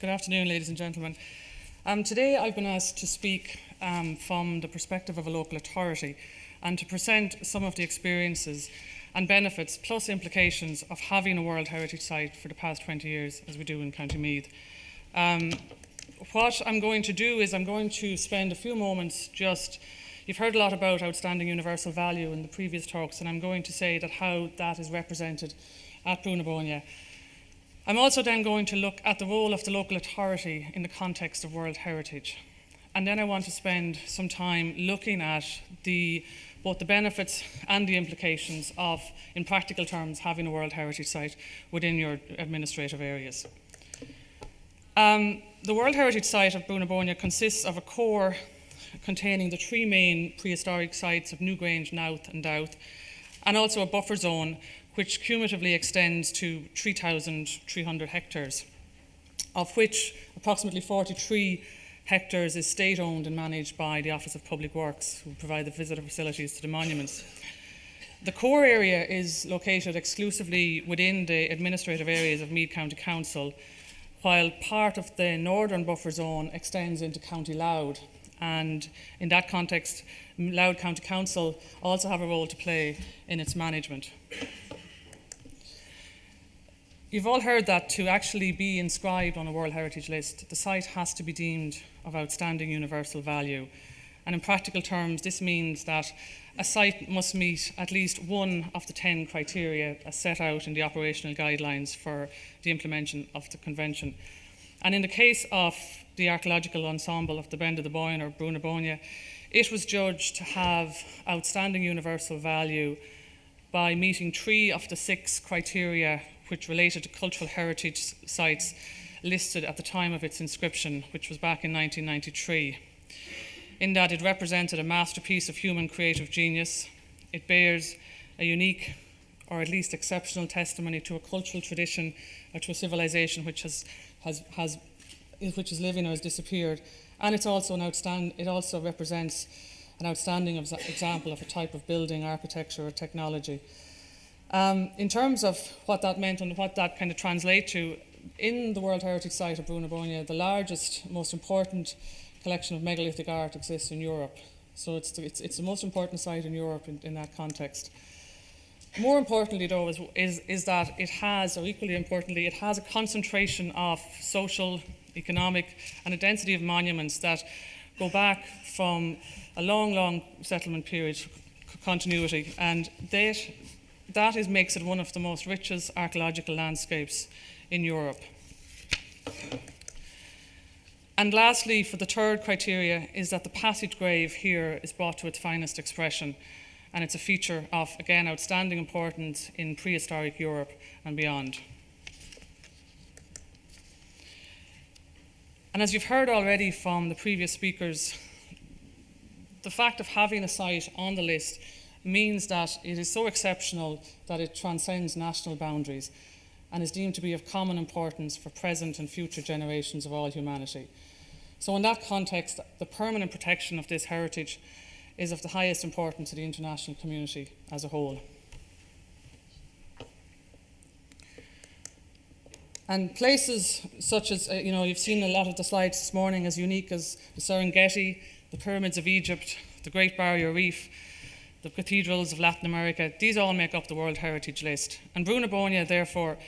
Good afternoon, ladies and gentlemen. Today I've been asked to speak from the perspective of a local authority and to present some of the experiences and benefits plus implications of having a World Heritage Site for the past 20 years as we do in County Meath. What I'm going to do is I'm going to spend a few moments you've heard a lot about outstanding universal value in the previous talks, and I'm going to say that how that is represented at Brúnaibhóinne. I'm also then going to look at the role of the local authority in the context of World Heritage. And then I want to spend some time looking at both the benefits and the implications of, in practical terms, having a World Heritage Site within your administrative areas. The World Heritage Site of Brúnaibhóinne consists of a core containing the three main prehistoric sites of Newgrange, Meath and Gaeltacht, and also a buffer zone which cumulatively extends to 3,300 hectares, of which approximately 43 hectares is state-owned and managed by the Office of Public Works, who provide the visitor facilities to the monuments. The core area is located exclusively within the administrative areas of Meath County Council, while part of the northern buffer zone extends into County Louth. And in that context, Louth County Council also have a role to play in its management. You've all heard that to actually be inscribed on a World Heritage List, the site has to be deemed of outstanding universal value. And in practical terms, this means that a site must meet at least one of the 10 criteria as set out in the operational guidelines for the implementation of the convention. And in the case of the archaeological ensemble of the Bend of the Boyne or Brúnaibhóinne, it was judged to have outstanding universal value by meeting 3 of the 6 criteria which related to cultural heritage sites listed at the time of its inscription, which was back in 1993. In that it represented a masterpiece of human creative genius, it bears a unique or at least exceptional testimony to a cultural tradition or to a civilization which is living or has disappeared, and it also represents an outstanding example of a type of building, architecture or technology. In terms of what that meant and what that kind of translates to, in the World Heritage Site of Brúnaibhóinne, the largest, most important collection of megalithic art exists in Europe. So it's the most important site in Europe in that context. More importantly, though, is that it has, or equally importantly, it has a concentration of social, economic, and a density of monuments that go back from a long settlement period continuity, and that makes it one of the most richest archaeological landscapes in Europe. And lastly, for the third criteria, is that the passage grave here is brought to its finest expression, and it's a feature of, again, outstanding importance in prehistoric Europe and beyond. And as you've heard already from the previous speakers, the fact of having a site on the list means that it is so exceptional that it transcends national boundaries and is deemed to be of common importance for present and future generations of all humanity. So in that context, the permanent protection of this heritage is of the highest importance to the international community as a whole. And places such as, you've seen a lot of the slides this morning, as unique as the Serengeti, the pyramids of Egypt, the Great Barrier Reef, the cathedrals of Latin America, these all make up the World Heritage List. And Brúnaibhóinne, therefore,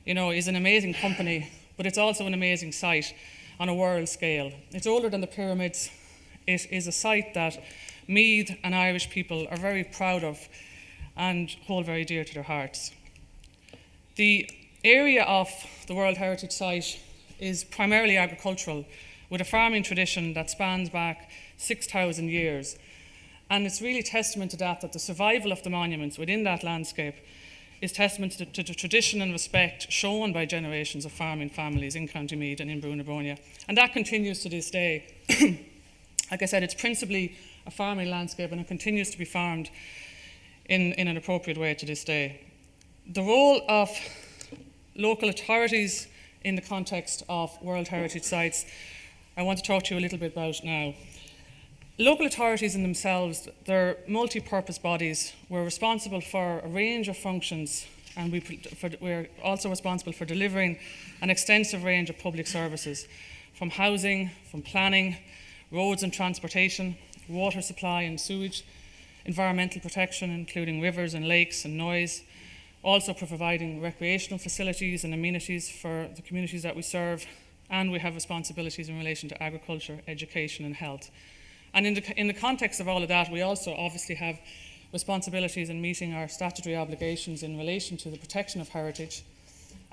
is an amazing company, but it's also an amazing site on a world scale. It's older than the pyramids. It is a site that Meath and Irish people are very proud of and hold very dear to their hearts. The area of the World Heritage Site is primarily agricultural, with a farming tradition that spans back 6,000 years. And it's really testament to that the survival of the monuments within that landscape is testament to the tradition and respect shown by generations of farming families in County Meath and in Brúnaibhóinne. And that continues to this day. Like I said, it's principally a farming landscape, and it continues to be farmed in an appropriate way to this day. The role of local authorities in the context of World Heritage Sites, I want to talk to you a little bit about now. Local authorities in themselves, they're multi-purpose bodies. We're responsible for a range of functions and we're also responsible for delivering an extensive range of public services, from housing, from planning, roads and transportation, water supply and sewage, environmental protection, including rivers and lakes and noise, also for providing recreational facilities and amenities for the communities that we serve, and we have responsibilities in relation to agriculture, education and health. And in the context of all of that, we also obviously have responsibilities in meeting our statutory obligations in relation to the protection of heritage,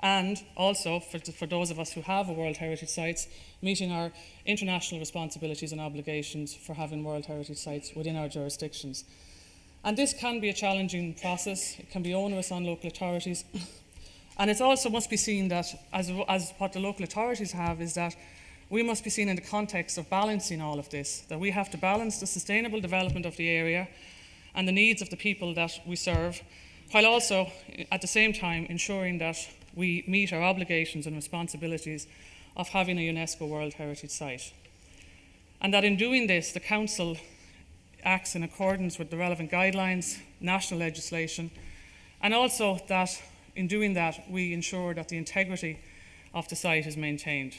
and also for those of us who have a World Heritage Sites, meeting our international responsibilities and obligations for having World Heritage Sites within our jurisdictions. And this can be a challenging process. It can be onerous on local authorities. And it also must be seen that, as what the local authorities have, is that we must be seen in the context of balancing all of this, that we have to balance the sustainable development of the area and the needs of the people that we serve, while also, at the same time, ensuring that we meet our obligations and responsibilities of having a UNESCO World Heritage Site. And that in doing this, the Council acts in accordance with the relevant guidelines, national legislation, and also that in doing that, we ensure that the integrity of the site is maintained.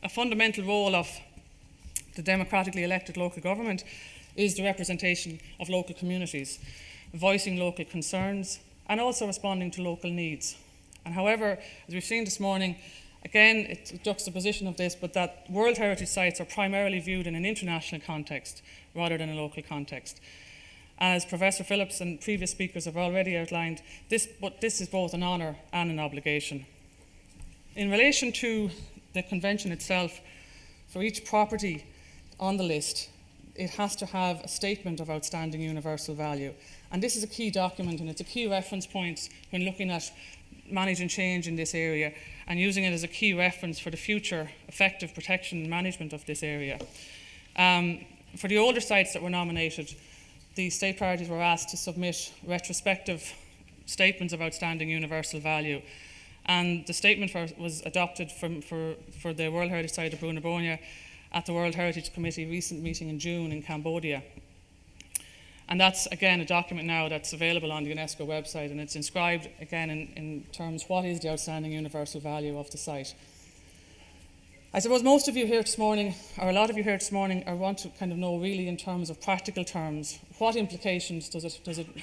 A fundamental role of the democratically elected local government is the representation of local communities, voicing local concerns, and also responding to local needs. And however, as we've seen this morning, again, it's a juxtaposition of this, but that World Heritage Sites are primarily viewed in an international context rather than a local context. As Professor Phillips and previous speakers have already outlined, this is both an honour and an obligation. In relation to the convention itself, for each property on the list, it has to have a statement of outstanding universal value. And this is a key document, and it's a key reference point when looking at managing change in this area and using it as a key reference for the future effective protection and management of this area. For the older sites that were nominated, the state priorities were asked to submit retrospective statements of outstanding universal value. And the statement was adopted for the World Heritage Site of Brunebonia at the World Heritage Committee recent meeting in June in Cambodia. And that's, again, a document now that's available on the UNESCO website, and it's inscribed, again, in terms what is the outstanding universal value of the site. I suppose most of you here this morning, or a lot of you here this morning, want to kind of know really in terms of practical terms, what implications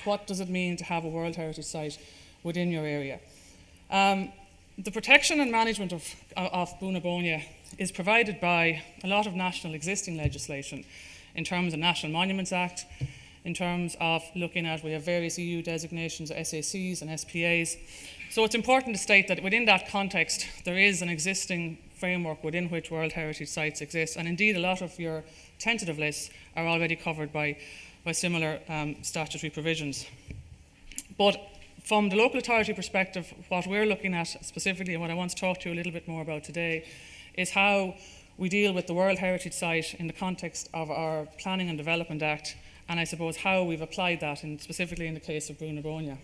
what does it mean to have a World Heritage Site within your area? The protection and management of Brunebonia is provided by a lot of national existing legislation in terms of National Monuments Act, in terms of looking at, we have various EU designations, SACs and SPAs. So it's important to state that within that context, there is an existing framework within which World Heritage Sites exist, and indeed a lot of your tentative lists are already covered by similar statutory provisions. But from the local authority perspective, what we're looking at specifically, and what I want to talk to you a little bit more about today, is how we deal with the World Heritage Site in the context of our Planning and Development Act, and I suppose how we've applied that, specifically in the case of Brunebonia.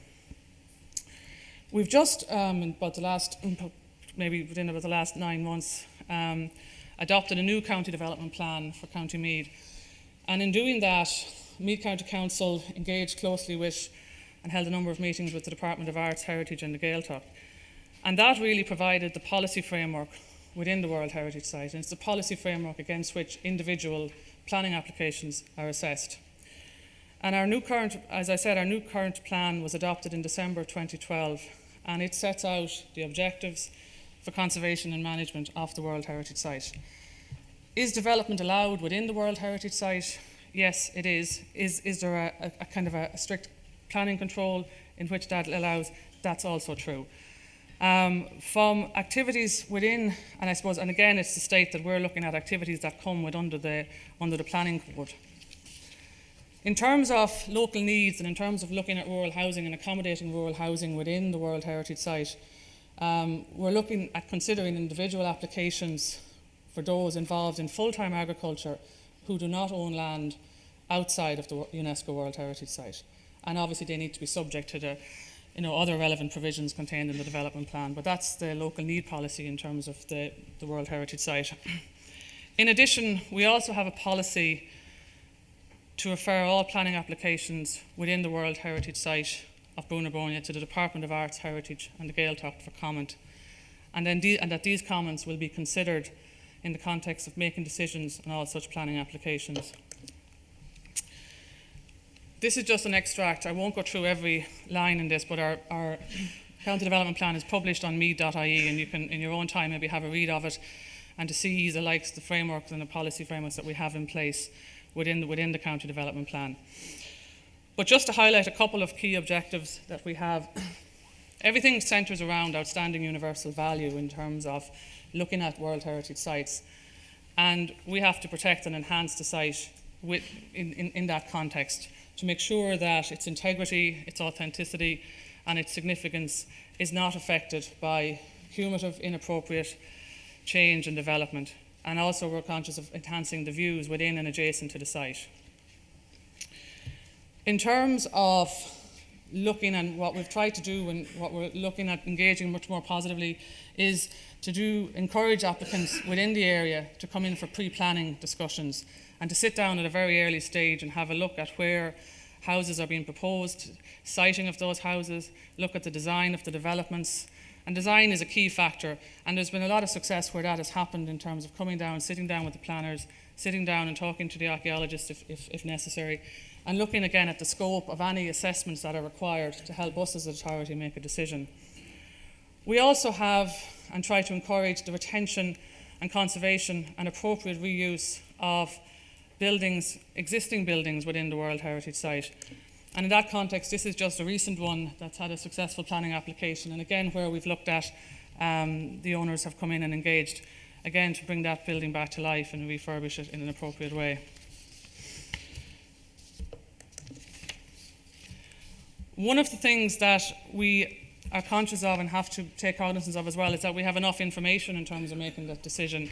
We've just, within about the last 9 months, adopted a new county development plan for County Meath. And in doing that, Meath County Council engaged closely with and held a number of meetings with the Department of Arts, Heritage and the Gaeltacht. And that really provided the policy framework within the World Heritage Site. And it's the policy framework against which individual planning applications are assessed. And our new current plan was adopted in December 2012, and it sets out the objectives for conservation and management of the World Heritage Site. Is development allowed within the World Heritage Site? Yes, it is. Is there a kind of a strict planning control in which that allows? That's also true. From activities within, and I suppose, and again, it's to state that we're looking at activities that come under the planning code. In terms of local needs and in terms of looking at rural housing and accommodating rural housing within the World Heritage Site, we're looking at considering individual applications for those involved in full-time agriculture who do not own land outside of the UNESCO World Heritage Site. And obviously they need to be subject to the other relevant provisions contained in the development plan, but that's the local need policy in terms of the World Heritage Site. In addition, we also have a policy to refer all planning applications within the World Heritage Site of Brúna to the Department of Arts, Heritage and the Gaeltacht for comment, and that these comments will be considered in the context of making decisions on all such planning applications. This is just an extract. I won't go through every line in this, but our county development plan is published on meath.ie, and you can, in your own time, maybe have a read of it and to see the likes, the frameworks and the policy frameworks that we have in place within the county development plan. But just to highlight a couple of key objectives that we have, everything centres around outstanding universal value in terms of looking at World Heritage sites, and we have to protect and enhance the site in that context to make sure that its integrity, its authenticity and its significance is not affected by cumulative, inappropriate change and development. And also we're conscious of enhancing the views within and adjacent to the site. In terms of looking at what we've tried to do and what we're looking at engaging much more positively is to encourage applicants within the area to come in for pre-planning discussions and to sit down at a very early stage and have a look at where houses are being proposed, siting of those houses, look at the design of the developments. And design is a key factor, and there's been a lot of success where that has happened in terms of coming down, sitting down with the planners, sitting down and talking to the archaeologists if necessary, and looking again at the scope of any assessments that are required to help us as an authority make a decision. We also have and try to encourage the retention and conservation and appropriate reuse of buildings, existing buildings within the World Heritage Site. And in that context, this is just a recent one that's had a successful planning application, and again where we've looked at the owners have come in and engaged again to bring that building back to life and refurbish it in an appropriate way. One of the things that we are conscious of and have to take cognizance of as well is that we have enough information in terms of making that decision,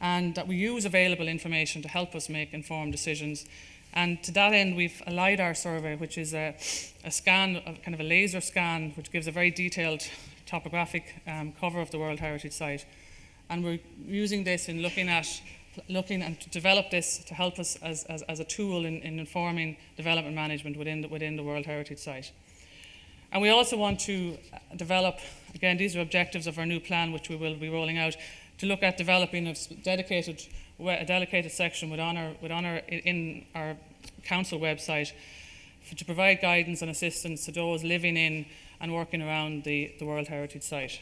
and that we use available information to help us make informed decisions. And to that end, we've a LiDAR survey, which is a scan, kind of a laser scan, which gives a very detailed topographic cover of the World Heritage Site. And we're using this in looking and to develop this to help us as a tool in informing development management within the World Heritage Site. And we also want to develop, again, these are objectives of our new plan, which we will be rolling out, to look at developing a dedicated section in our council website to provide guidance and assistance to those living in and working around the World Heritage Site.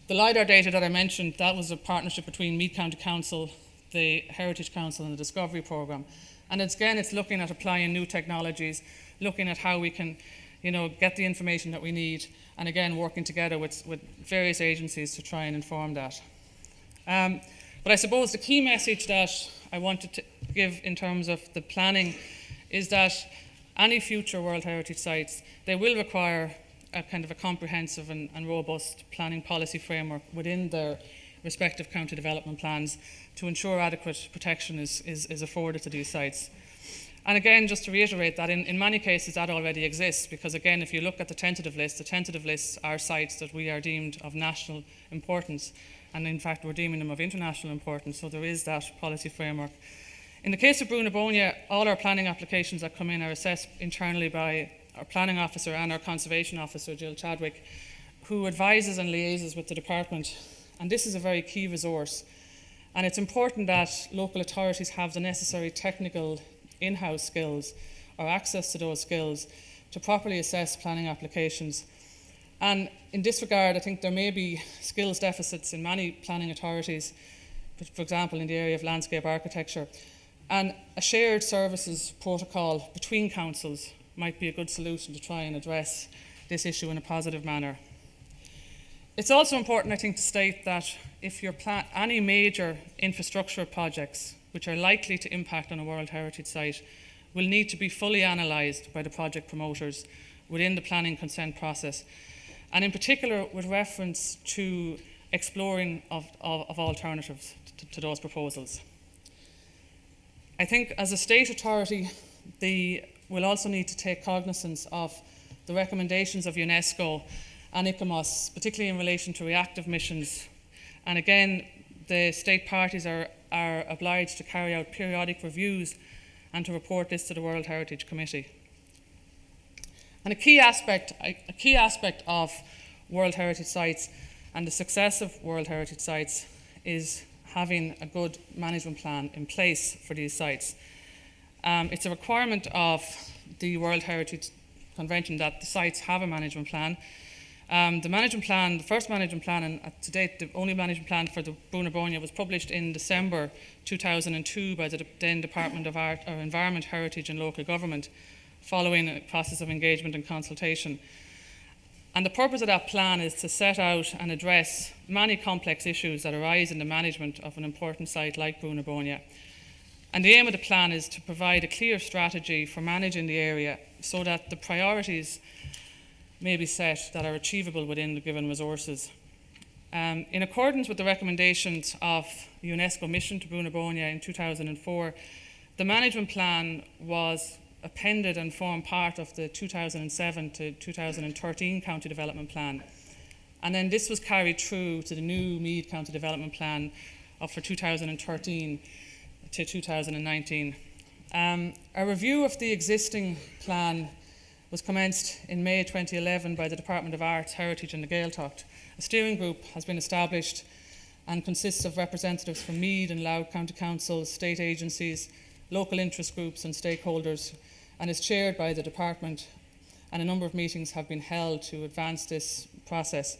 The LiDAR data that I mentioned, that was a partnership between Meath County Council, the Heritage Council and the Discovery Programme. And it's looking at applying new technologies, looking at how we can get the information that we need, and again working together with various agencies to try and inform that. But I suppose the key message that I wanted to give in terms of the planning is that any future World Heritage Sites, they will require a kind of a comprehensive and robust planning policy framework within their respective county development plans to ensure adequate protection is afforded to these sites. And again, just to reiterate that in many cases that already exists, because again, if you look at the tentative lists are sites that we are deemed of national importance, and in fact we're deeming them of international importance, so there is that policy framework. In the case of Brúna, all our planning applications that come in are assessed internally by our planning officer and our conservation officer, Jill Chadwick, who advises and liaises with the department. And this is a very key resource. And it's important that local authorities have the necessary technical in-house skills or access to those skills to properly assess planning applications. And in this regard, I think there may be skills deficits in many planning authorities, for example, in the area of landscape architecture. And a shared services protocol between councils might be a good solution to try and address this issue in a positive manner. It's also important, I think, to state that if you're any major infrastructure projects which are likely to impact on a World Heritage Site will need to be fully analysed by the project promoters within the planning consent process, and in particular with reference to exploring of alternatives to those proposals. I think as a state authority, we'll also need to take cognizance of the recommendations of UNESCO and ICOMOS, particularly in relation to reactive missions. And again, the state parties are obliged to carry out periodic reviews and to report this to the World Heritage Committee. And a key aspect of World Heritage Sites and the success of World Heritage Sites is having a good management plan in place for these sites. It's a requirement of the World Heritage Convention that the sites have a management plan. The first management plan, and to date the only management plan for the Brúna Bóinne, was published in December 2002 by the then Department of Environment, Heritage and Local Government, following a process of engagement and consultation. And the purpose of that plan is to set out and address many complex issues that arise in the management of an important site like Brúna Bóinne. And the aim of the plan is to provide a clear strategy for managing the area so that the priorities may be set that are achievable within the given resources. In accordance with the recommendations of the UNESCO mission to Brúna Bóinne in 2004, the management plan was appended and formed part of the 2007 to 2013 County Development Plan. And then this was carried through to the new Meath County Development Plan for 2013 to 2019. A review of the existing plan was commenced in May 2011 by the Department of Arts, Heritage and the Gaeltacht. A steering group has been established and consists of representatives from Meath and Louth County Councils, state agencies, local interest groups and stakeholders, and is chaired by the department, and a number of meetings have been held to advance this process.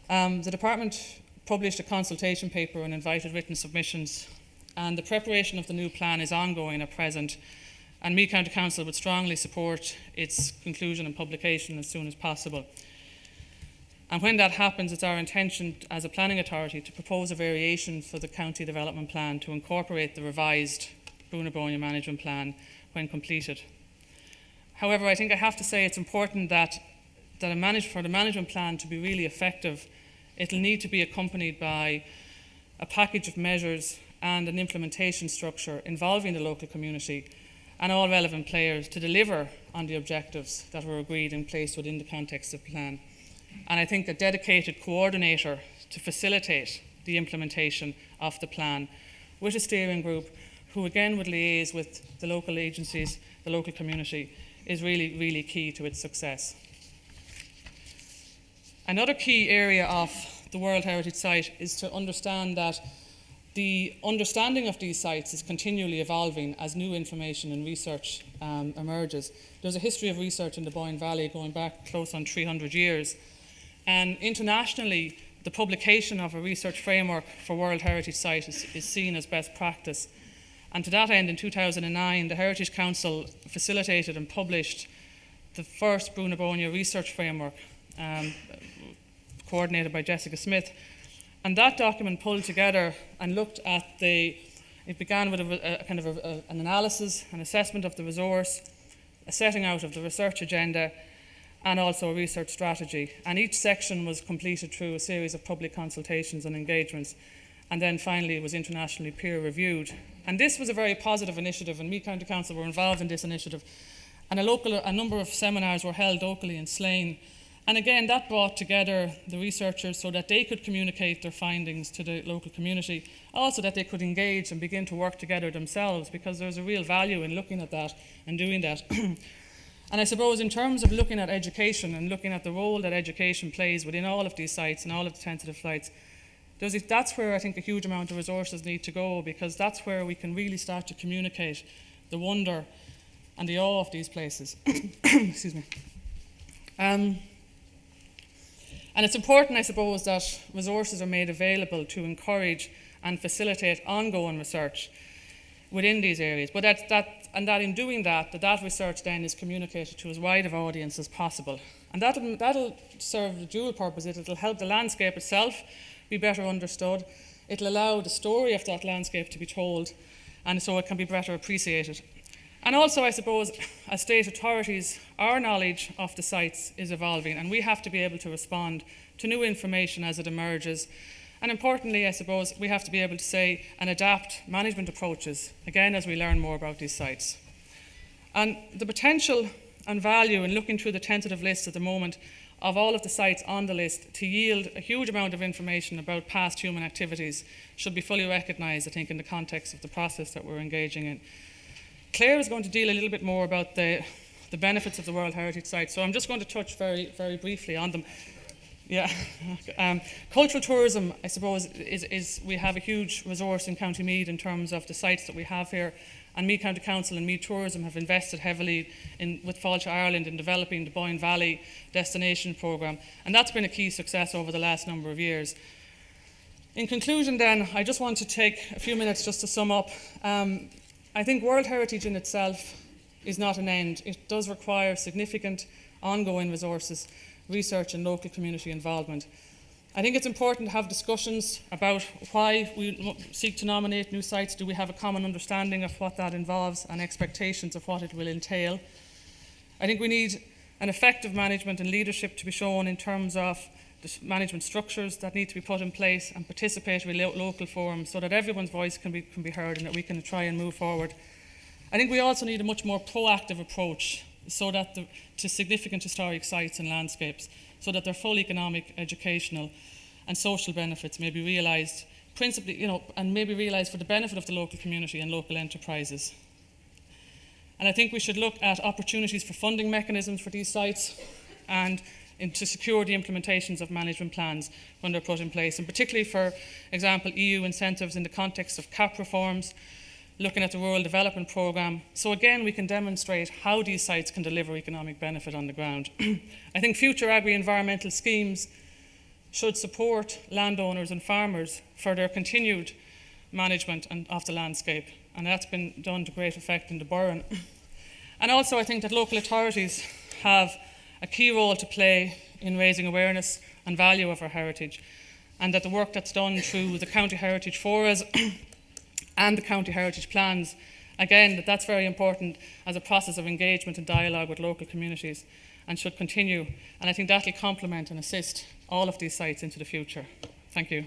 The department published a consultation paper and invited written submissions, and the preparation of the new plan is ongoing at present, and Meath County Council would strongly support its conclusion and publication as soon as possible. And when that happens, it's our intention as a planning authority to propose a variation for the county development plan to incorporate the revised Brúna Bóinne management plan when completed. However, I think I have to say it's important that for the management plan to be really effective, it'll need to be accompanied by a package of measures and an implementation structure involving the local community and all relevant players to deliver on the objectives that were agreed and placed within the context of the plan. And I think a dedicated coordinator to facilitate the implementation of the plan with a steering group who again would liaise with the local agencies, the local community, is really, really key to its success. Another key area of the World Heritage Site is to understand that the understanding of these sites is continually evolving as new information and research emerges. There's a history of research in the Boyne Valley going back close on 300 years. And internationally, the publication of a research framework for World Heritage Sites is seen as best practice. And to that end, in 2009, the Heritage Council facilitated and published the first Brúna Bóinne research framework, coordinated by Jessica Smith. And that document pulled together and looked at it began with an analysis, an assessment of the resource, a setting out of the research agenda, and also a research strategy. And each section was completed through a series of public consultations and engagements. And then finally it was internationally peer reviewed. And this was a very positive initiative, and Meath County Council were involved in this initiative. And a number of seminars were held locally in Slane. And again, that brought together the researchers so that they could communicate their findings to the local community, also that they could engage and begin to work together themselves, because there's a real value in looking at that and doing that. And I suppose in terms of looking at education and looking at the role that education plays within all of these sites and all of the tentative sites, that's where I think a huge amount of resources need to go, because that's where we can really start to communicate the wonder and the awe of these places. Excuse me. And it's important, I suppose, that resources are made available to encourage and facilitate ongoing research within these areas. But that in doing that research then is communicated to as wide of audience as possible. And that'll serve the dual purpose. It'll help the landscape itself be better understood. It'll allow the story of that landscape to be told, and so it can be better appreciated. And also, I suppose, as state authorities, our knowledge of the sites is evolving, and we have to be able to respond to new information as it emerges. And importantly, I suppose, we have to be able to say and adapt management approaches, again, as we learn more about these sites. And the potential and value in looking through the tentative list at the moment of all of the sites on the list to yield a huge amount of information about past human activities should be fully recognised, I think, in the context of the process that we're engaging in. Claire is going to deal a little bit more about the the benefits of the World Heritage Sites. So I'm just going to touch very, very briefly on them. Yeah. Cultural tourism, I suppose, is we have a huge resource in County Meath in terms of the sites that we have here. And Meath County Council and Meath Tourism have invested heavily with Fáilte Ireland in developing the Boyne Valley destination programme. And that's been a key success over the last number of years. In conclusion then, I just want to take a few minutes just to sum up. I think World Heritage in itself is not an end. It does require significant ongoing resources, research and local community involvement. I think it's important to have discussions about why we seek to nominate new sites. Do we have a common understanding of what that involves and expectations of what it will entail? I think we need an effective management and leadership to be shown in terms of the management structures that need to be put in place and participatory local forums so that everyone's voice can be heard and that we can try and move forward. I think we also need a much more proactive approach so that to significant historic sites and landscapes, so that their full economic, educational and social benefits may be realised, principally, and may be realised for the benefit of the local community and local enterprises. And I think we should look at opportunities for funding mechanisms for these sites and to secure the implementations of management plans when they're put in place, and particularly, for example, EU incentives in the context of CAP reforms, looking at the Rural Development Programme. So again, we can demonstrate how these sites can deliver economic benefit on the ground. I think future agri-environmental schemes should support landowners and farmers for their continued management of the landscape, and that's been done to great effect in the Burren. And also I think that local authorities have a key role to play in raising awareness and value of our heritage, and that the work that's done through the County Heritage Forums and the County Heritage Plans, again, that's very important as a process of engagement and dialogue with local communities and should continue. And I think that will complement and assist all of these sites into the future. Thank you.